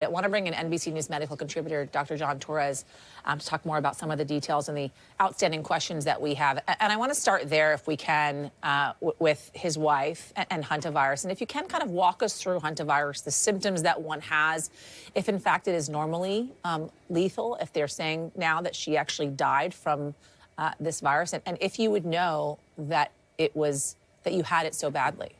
I want to bring in NBC News medical contributor Dr. Torres to talk more about some of the details and the outstanding questions that we have. And I want to start there, if we can, with his wife and Hantavirus. And if you can kind of walk us through Hantavirus, the symptoms that one has, if in fact it is normally lethal, if they're saying now that she actually died from this virus, and if you would know that that you had it so badly.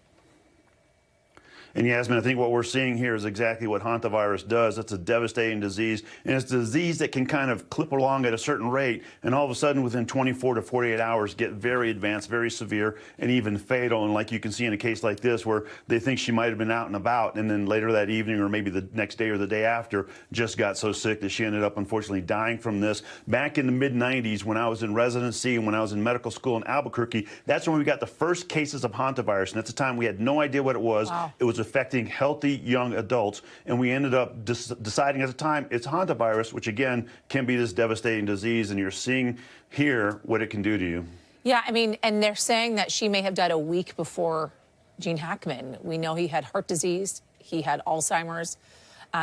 And Yasmin, I think what we're seeing here is exactly what hantavirus does. It's a devastating disease, and it's a disease that can kind of clip along at a certain rate, and all of a sudden within 24 to 48 hours get very advanced, very severe, and even fatal. And like you can see in a case like this, where they think she might have been out and about, and then later that evening or maybe the next day or the day after just got so sick that she ended up unfortunately dying from this. Back in the mid-90s, when I was in residency and when I was in medical school in Albuquerque, that's when we got the first cases of hantavirus, and at the time we had no idea what it was. Wow. It was affecting healthy young adults, and we ended up deciding at the time it's hantavirus, which again can be this devastating disease, and you're seeing here what it can do to you. Yeah, I mean, and they're saying that she may have died a week before Gene Hackman. We know he had heart disease, he had Alzheimer's,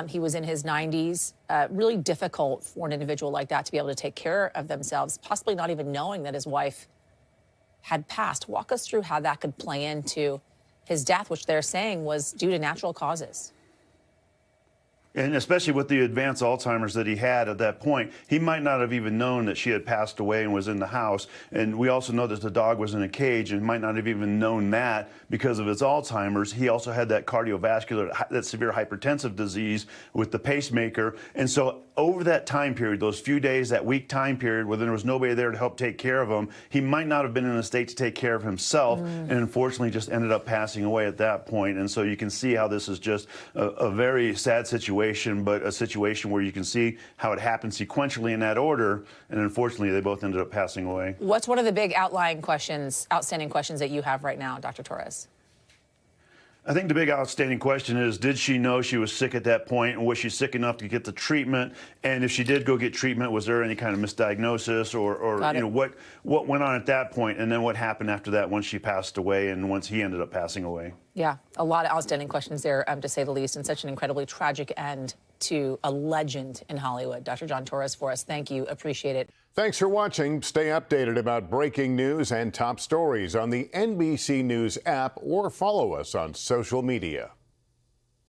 he was in his 90s. Really difficult for an individual like that to be able to take care of themselves, possibly not even knowing that his wife had passed. Walk us through how that could play into his death, which they're saying was due to natural causes. And especially with the advanced Alzheimer's that he had at that point, he might not have even known that she had passed away and was in the house. And we also know that the dog was in a cage and might not have even known that because of his Alzheimer's. He also had that cardiovascular, that severe hypertensive disease with the pacemaker. And so over that time period, those few days, that week time period where there was nobody there to help take care of him, he might not have been in a state to take care of himself, and unfortunately just ended up passing away at that point. And so you can see how this is just a very sad situation, but a situation where you can see how it happened sequentially in that order, and unfortunately they both ended up passing away. What's one of the big outstanding questions that you have right now, Dr. Torres? I think the big outstanding question is, did she know she was sick at that point, and was she sick enough to get the treatment? And if she did go get treatment, was there any kind of misdiagnosis or you know, what went on at that point? And then what happened after that once she passed away and once he ended up passing away? Yeah, a lot of outstanding questions there, to say the least, and such an incredibly tragic end to a legend in Hollywood. Dr. Torres for us. Thank you. Appreciate it. Thanks for watching. Stay updated about breaking news and top stories on the NBC News app or follow us on social media.